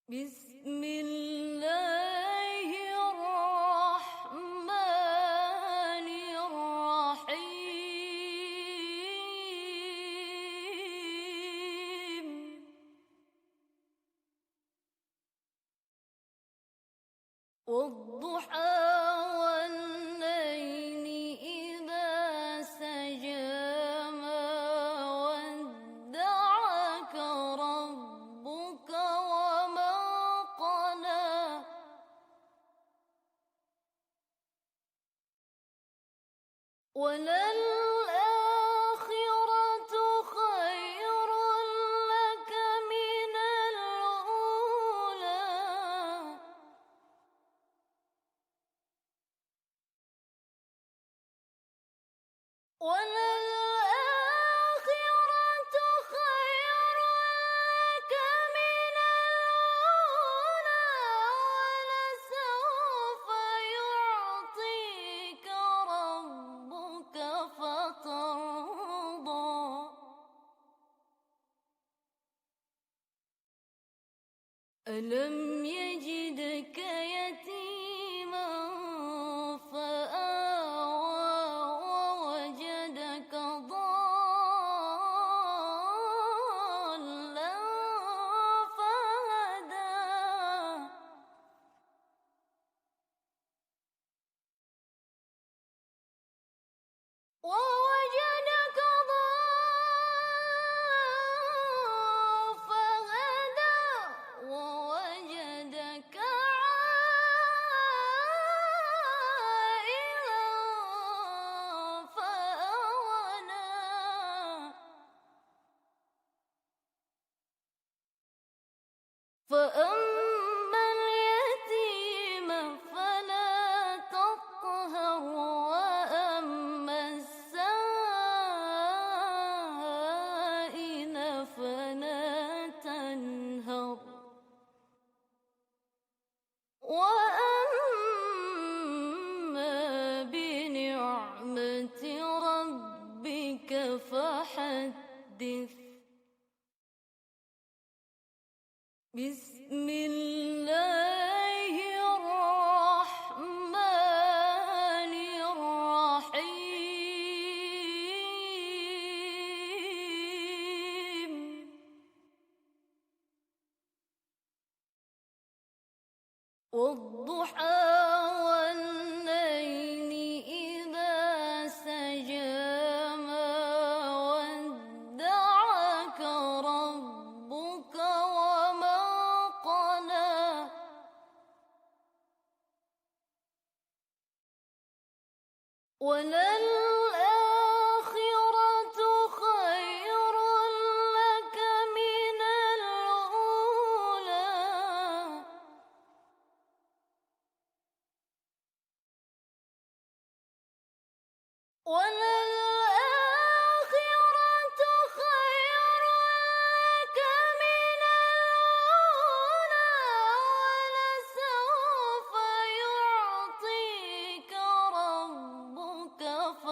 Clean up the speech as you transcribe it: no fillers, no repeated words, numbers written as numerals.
بسم الله الرحمن الرحيم والضحى والليل إذا سجى ما ودعك ربك وما قلى وللآخرة خير لك من الأولى وللآخرة خير لك من الأولى ولسوف يعطيك ربك فترضى ألم يجدك يتيما فآوى ووجدك ضالا فهدى ووجدك ضالا فهدى ووجدك عائلا فأغنى فأما اليتيم فلا تقهر وأما السائل فلا تنهر وأما بنعمة ربك فحدث بسم الله الرحمن الرحيم والضحى والليل إذا سجى ما ودعك ربك وما قلى ولا